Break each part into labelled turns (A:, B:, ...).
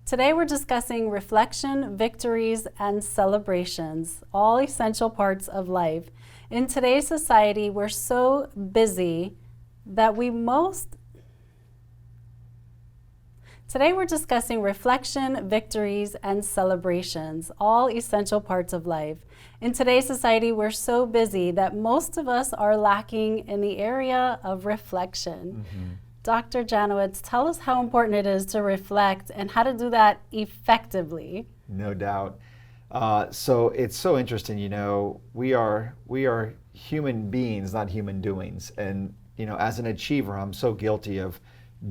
A: Today we're discussing reflection, victories, and celebrations, all essential parts of life. In today's society, we're so busy that Today we're discussing reflection, victories, and celebrations, all essential parts of life. In today's society, we're so busy that most of us are lacking in the area of reflection. Dr. Janowitz, tell us how important it is to reflect and how to do that effectively.
B: No doubt. So it's so interesting, we are human beings, not human doings. And, as an achiever, I'm so guilty of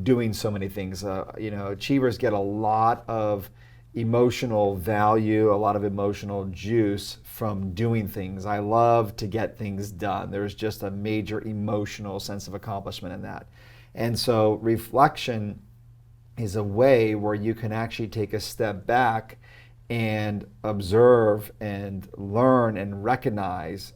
B: doing so many things. Achievers get a lot of emotional value, a lot of emotional juice from doing things. I love to get things done. There's just a major emotional sense of accomplishment in that. And so reflection is a way where you can actually take a step back and observe and learn and recognize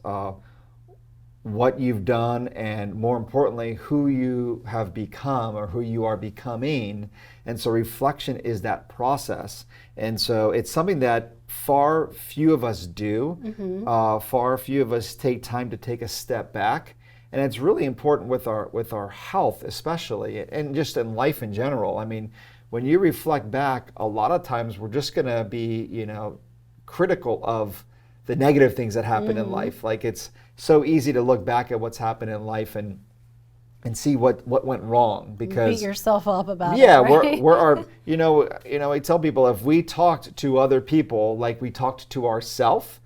B: what you've done, and more importantly, who you have become or who you are becoming. And so reflection is that process. And so it's something that far few of us do. Far few of us take time to take a step back. And it's really important with our health especially, and just in life in general. I mean, when you reflect back, a lot of times we're just gonna be, critical of the negative things that happen in life. Like, it's so easy to look back at what's happened in life and see what went wrong, because
A: beat yourself up about it.
B: Yeah,
A: right?
B: we're our, I tell people, if we talked to other people like we talked to ourselves,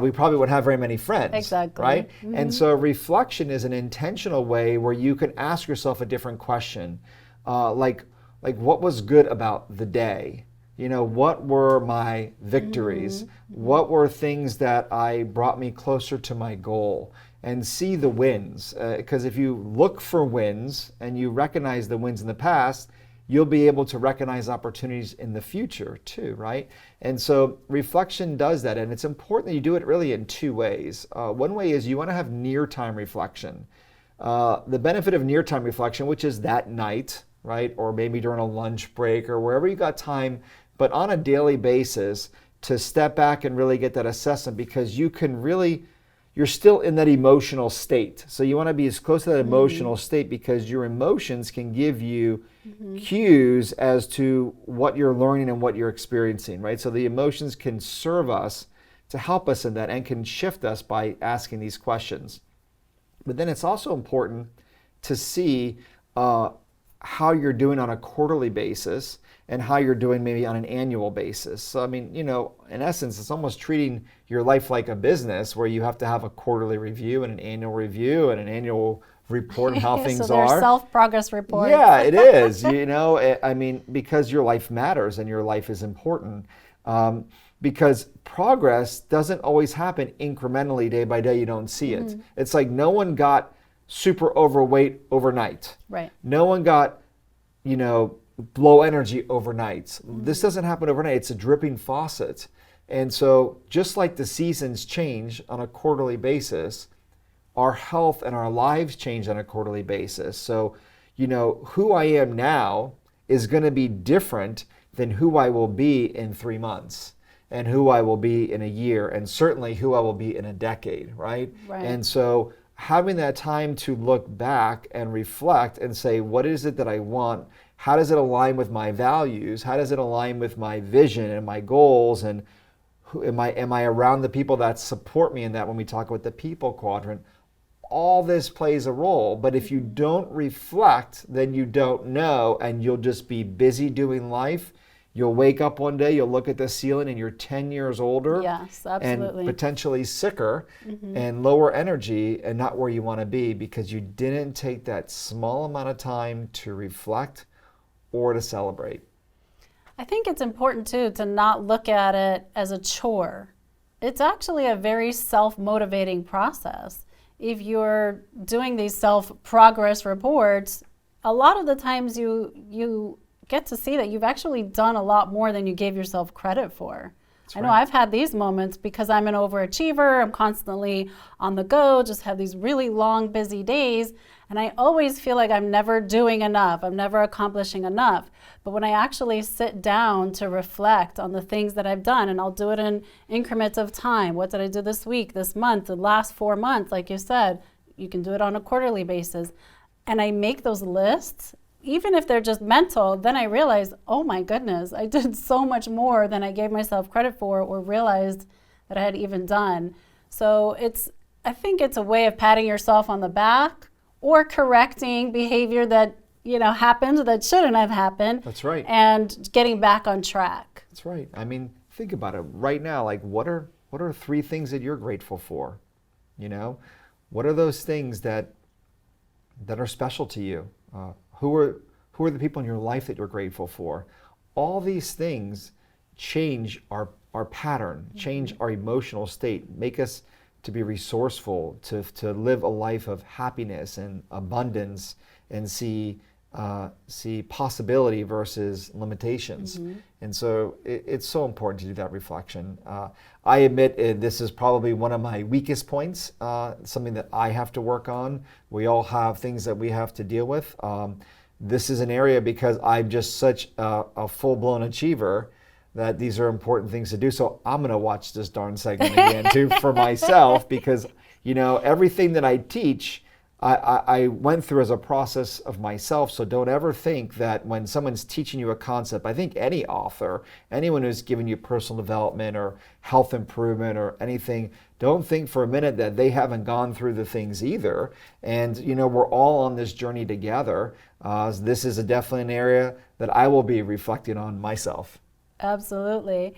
B: we probably wouldn't have very many friends.
A: Exactly.
B: Right? And so reflection is an intentional way where you can ask yourself a different question, like what was good about the day? What were my victories? What were things that brought me closer to my goal? And see the wins. Because if you look for wins and you recognize the wins in the past, you'll be able to recognize opportunities in the future too, right? And so reflection does that, and it's important that you do it really in two ways. One way is you want to have near-time reflection. The benefit of near-time reflection, which is that night, right? Or maybe during a lunch break or wherever you got time, but on a daily basis to step back and really get that assessment, because you're still in that emotional state. So you want to be as close to that emotional state, because your emotions can give you cues as to what you're learning and what you're experiencing, right? So the emotions can serve us to help us in that and can shift us by asking these questions. But then it's also important to see how you're doing on a quarterly basis and how you're doing maybe on an annual basis. So, I mean, in essence, it's almost treating your life like a business where you have to have a quarterly review and an annual report on how things
A: so
B: are.
A: So self-progress reports.
B: Yeah, it is. I mean, because your life matters and your life is important. Because progress doesn't always happen incrementally day by day. You don't see it. It's like no one got super overweight overnight.
A: Right.
B: No one got, low energy overnight. This doesn't happen overnight. It's a dripping faucet. And so just like the seasons change on a quarterly basis, our health and our lives change on a quarterly basis. So, who I am now is going to be different than who I will be in 3 months, and who I will be in a year, and certainly who I will be in a decade, right? And so having that time to look back and reflect and say, what is it that I want? How does it align with my values? How does it align with my vision and my goals? And am I around the people that support me in that? When we talk about the people quadrant, all this plays a role. But if you don't reflect, then you don't know, and you'll just be busy doing life. You'll wake up one day, you'll look at the ceiling, and you're 10 years older.
A: Yes, absolutely.
B: And potentially sicker and lower energy, and not where you want to be, because you didn't take that small amount of time to reflect or to celebrate.
A: I think it's important too to not look at it as a chore. It's actually a very self-motivating process. If you're doing these self-progress reports, a lot of the times you get to see that you've actually done a lot more than you gave yourself credit for. I know I've had these moments because I'm an overachiever. I'm constantly on the go, just have these really long, busy days. And I always feel like I'm never doing enough. I'm never accomplishing enough. But when I actually sit down to reflect on the things that I've done, and I'll do it in increments of time. What did I do this week, this month, the last 4 months? Like you said, you can do it on a quarterly basis. And I make those lists, even if they're just mental, then I realize, oh my goodness, I did so much more than I gave myself credit for or realized that I had even done. So I think it's a way of patting yourself on the back or correcting behavior that happened that shouldn't have happened.
B: That's right.
A: And getting back on track.
B: That's right. I mean, think about it right now. Like, what are 3 things that you're grateful for? What are those things that are special to you? Who are the people in your life that you're grateful for? All these things change our pattern, change our emotional state, make us to be resourceful, to live a life of happiness and abundance, and see possibility versus limitations. And so it's so important to do that reflection. I admit this is probably one of my weakest points, something that I have to work on. We all have things that we have to deal with. This is an area because I'm just such a full-blown achiever that these are important things to do. So I'm going to watch this darn segment again too for myself, because everything that I teach, I went through as a process of myself. So don't ever think that when someone's teaching you a concept, I think any author, anyone who's giving you personal development or health improvement or anything, don't think for a minute that they haven't gone through the things either. And we're all on this journey together. This is definitely an area that I will be reflecting on myself.
A: Absolutely.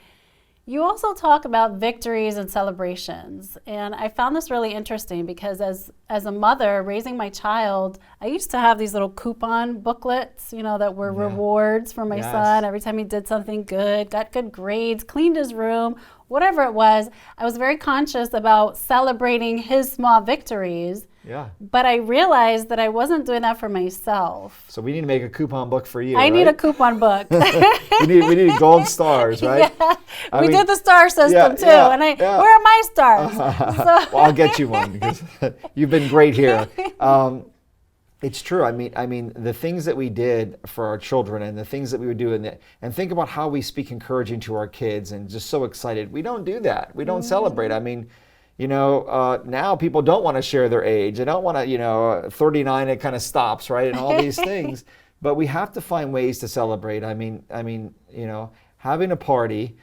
A: You also talk about victories and celebrations. And I found this really interesting because as a mother raising my child, I used to have these little coupon booklets, that were rewards for my son. Every time he did something good, got good grades, cleaned his room, whatever it was, I was very conscious about celebrating his small victories.
B: Yeah.
A: But I realized that I wasn't doing that for myself.
B: So we need to make a coupon book for you.
A: I need a coupon book.
B: we need gold stars, right?
A: Yeah. We did the star system too. And where are my stars?
B: Well, I'll get you one because you've been great here. It's true. I mean, the things that we did for our children and the things that we would do, and think about how we speak encouraging to our kids and just so excited. We don't do that. We don't celebrate. I mean, now people don't want to share their age. They don't want to, 39, it kind of stops, right? And all these things. But we have to find ways to celebrate. I mean, having a party,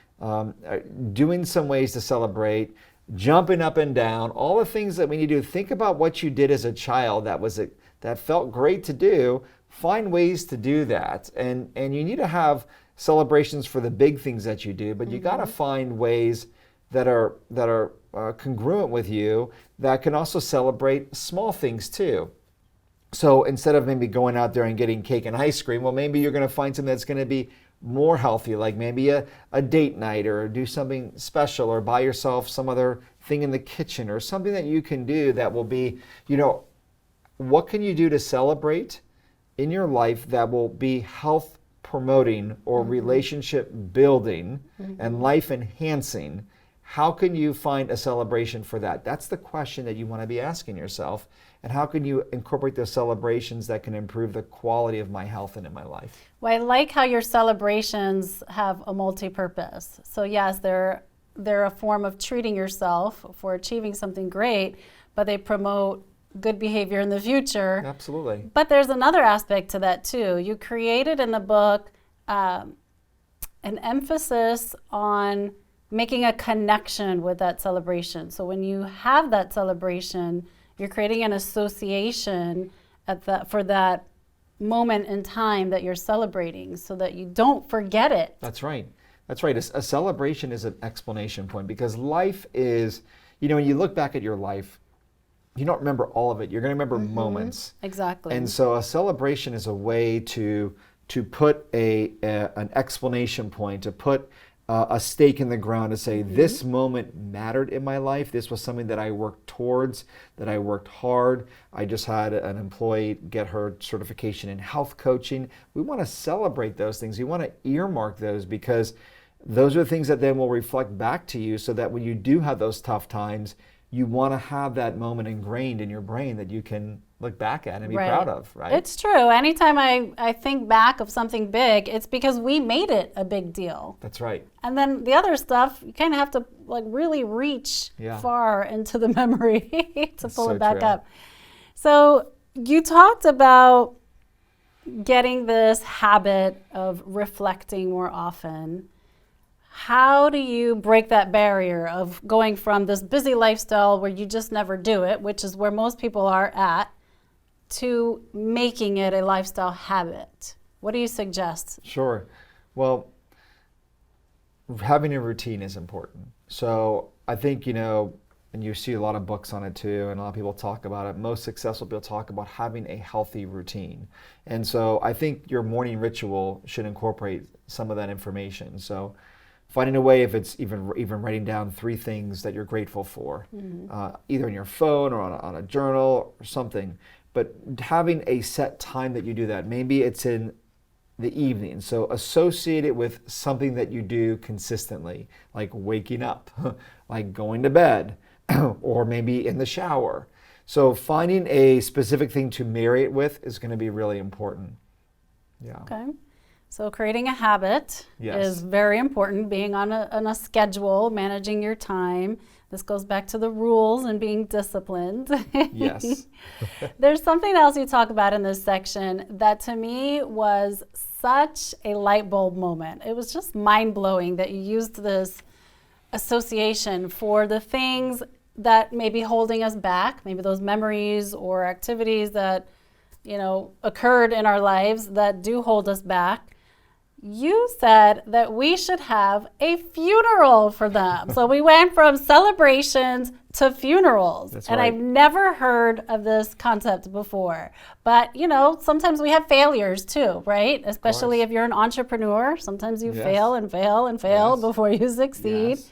B: doing some ways to celebrate, jumping up and down, all the things that we need to do. Think about what you did as a child that felt great to do. Find ways to do that. And you need to have celebrations for the big things that you do, but you got to find ways that are congruent with you that can also celebrate small things too. So instead of maybe going out there and getting cake and ice cream, well, maybe you're going to find something that's going to be more healthy, like maybe a date night, or do something special, or buy yourself some other thing in the kitchen, or something that you can do that will be, what can you do to celebrate in your life that will be health promoting or relationship building and life enhancing? How can you find a celebration for that? That's the question that you want to be asking yourself. And how can you incorporate those celebrations that can improve the quality of my health and in my life?
A: Well, I like how your celebrations have a multi-purpose. So yes, they're a form of treating yourself for achieving something great, but they promote good behavior in the future.
B: Absolutely.
A: But there's another aspect to that too. You created in the book an emphasis on making a connection with that celebration. So when you have that celebration, you're creating an association for that moment in time that you're celebrating so that you don't forget it.
B: That's right. That's right. A celebration is an explanation point, because life is, when you look back at your life, you don't remember all of it. You're going to remember moments.
A: Exactly.
B: And so a celebration is a way to put an explanation point, to put a stake in the ground, to say this moment mattered in my life. This was something that I worked towards, that I worked hard. I just had an employee get her certification in health coaching. We want to celebrate those things. We want to earmark those, because those are the things that then will reflect back to you, so that when you do have those tough times, you want to have that moment ingrained in your brain that you can look back at and be proud of, right?
A: It's true. Anytime I think back of something big, it's because we made it a big deal.
B: That's right.
A: And then the other stuff, you kind of have to like really reach far into the memory to pull it back up. So you talked about getting this habit of reflecting more often. How do you break that barrier of going from this busy lifestyle where you just never do it, which is where most people are at, to making it a lifestyle habit? What do you suggest?
B: Sure. Well, having a routine is important. So I think, and you see a lot of books on it too, and a lot of people talk about it. Most successful people talk about having a healthy routine. And so I think your morning ritual should incorporate some of that information. So finding a way, if it's even writing down 3 things that you're grateful for, either in your phone or on a journal or something, but having a set time that you do that. Maybe it's in the evening, so associate it with something that you do consistently, like waking up, like going to bed, or maybe in the shower. So finding a specific thing to marry it with is going to be really important. Yeah.
A: Okay. So creating a habit is very important, being on a schedule, managing your time. This goes back to the rules and being disciplined.
B: Yes.
A: There's something else you talk about in this section that to me was such a light bulb moment. It was just mind-blowing that you used this association for the things that may be holding us back, maybe those memories or activities that occurred in our lives that do hold us back. You said that we should have a funeral for them. So we went from celebrations to funerals.
B: That's
A: and
B: right.
A: I've never heard of this concept before. But, sometimes we have failures too, right? Especially if you're an entrepreneur. Sometimes you fail and fail and fail before you succeed.
B: Yes.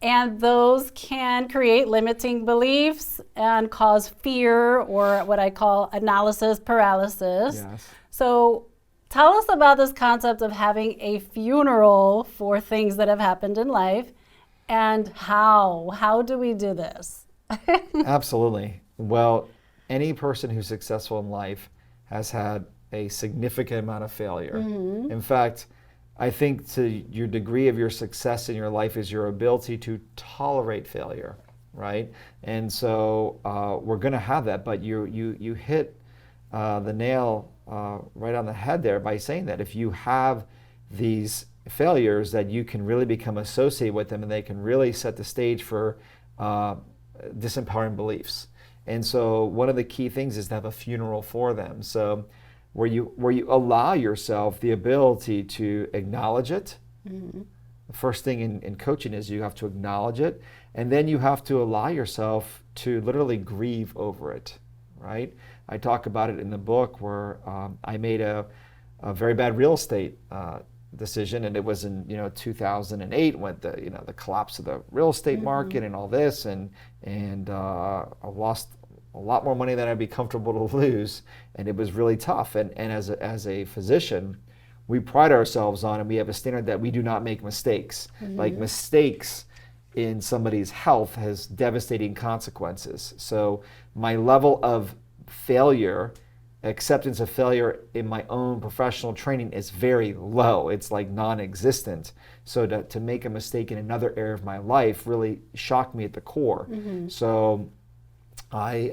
A: And those can create limiting beliefs and cause fear, or what I call analysis paralysis.
B: Yes.
A: So tell us about this concept of having a funeral for things that have happened in life, and how do we do this?
B: Absolutely. Well, any person who's successful in life has had a significant amount of failure. In fact, I think to your degree of your success in your life is your ability to tolerate failure, right? And so we're going to have that, but you hit the nail right on the head there by saying that if you have these failures, that you can really become associated with them, and they can really set the stage for disempowering beliefs. And so one of the key things is to have a funeral for them. So where you allow yourself the ability to acknowledge it. The first thing in coaching is you have to acknowledge it, and then you have to allow yourself to literally grieve over it, right? I talk about it in the book where I made a very bad real estate decision, and it was in 2008 when the collapse of the real estate market and all this, and I lost a lot more money than I'd be comfortable to lose, and it was really tough. And as a physician, we pride ourselves on, and we have a standard that we do not make mistakes. Like mistakes in somebody's health has devastating consequences. So my level of failure, acceptance of failure in my own professional training is very low. It's like non-existent. So to make a mistake in another area of my life really shocked me at the core. So I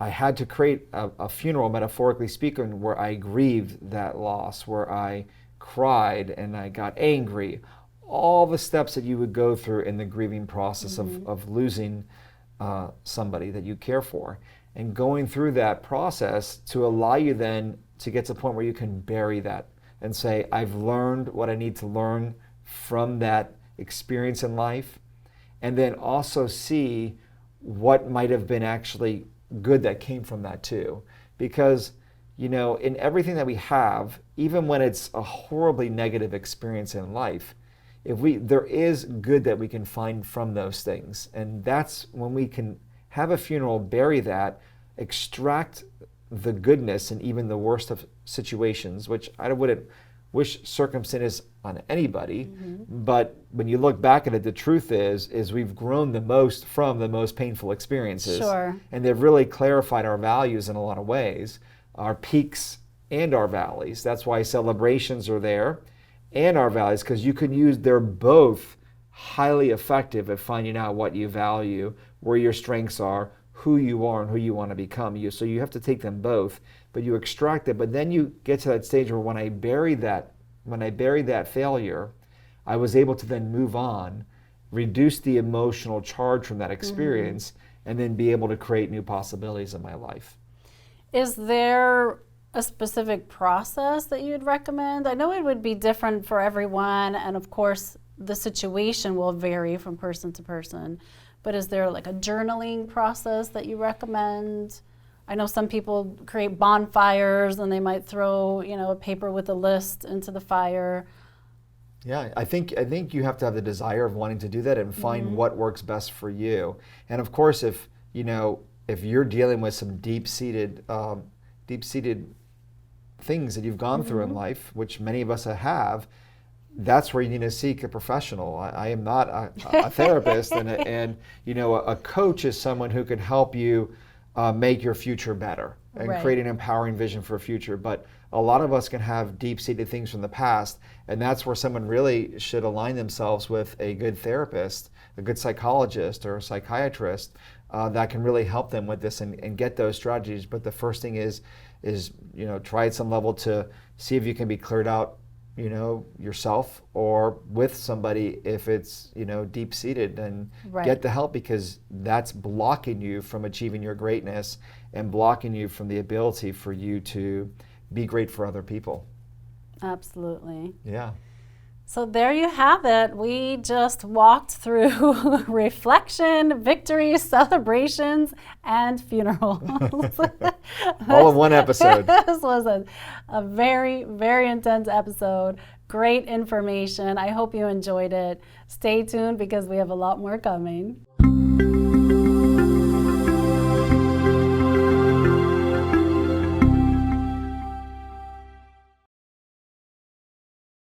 B: had to create a funeral, metaphorically speaking, where I grieved that loss, where I cried and I got angry. All the steps that you would go through in the grieving process of losing somebody that you care for. And going through that process to allow you then to get to the point where you can bury that and say, I've learned what I need to learn from that experience in life, and then also see what might have been actually good that came from that too. Because, in everything that we have, even when it's a horribly negative experience in life, there is good that we can find from those things. And that's when we can have a funeral, bury that, extract the goodness in even the worst of situations, which I wouldn't wish circumstances on anybody, but when you look back at it, the truth is we've grown the most from the most painful experiences.
A: Sure.
B: And they've really clarified our values in a lot of ways, our peaks and our valleys. That's why celebrations are there, and our values, because you can use, they're both highly effective at finding out what you value, where your strengths are, who you are, and who you want to become. So you have to take them both, but you extract it. But then you get to that stage where when I buried that failure, I was able to then move on, reduce the emotional charge from that experience, and then be able to create new possibilities in my life.
A: Is there a specific process that you'd recommend? I know it would be different for everyone, and of course the situation will vary from person to person, but is there like a journaling process that you recommend? I know some people create bonfires and they might throw, a paper with a list into the fire.
B: Yeah, I think you have to have the desire of wanting to do that and find what works best for you. And of course, if you're dealing with some deep-seated things that you've gone through in life, which many of us have, that's where you need to seek a professional. I am not a therapist, and a coach is someone who can help you make your future better and create an empowering vision for a future. But a lot of us can have deep-seated things from the past, and that's where someone really should align themselves with a good therapist, a good psychologist or a psychiatrist that can really help them with this and get those strategies. But the first thing is try at some level to see if you can be cleared out yourself or with somebody if it's deep-seated, and get the help, because that's blocking you from achieving your greatness and blocking you from the ability for you to be great for other people.
A: Absolutely.
B: Yeah.
A: So there you have it. We just walked through reflection, victories, celebrations, and funerals.
B: All in one episode.
A: This was a very, very intense episode. Great information. I hope you enjoyed it. Stay tuned because we have a lot more coming.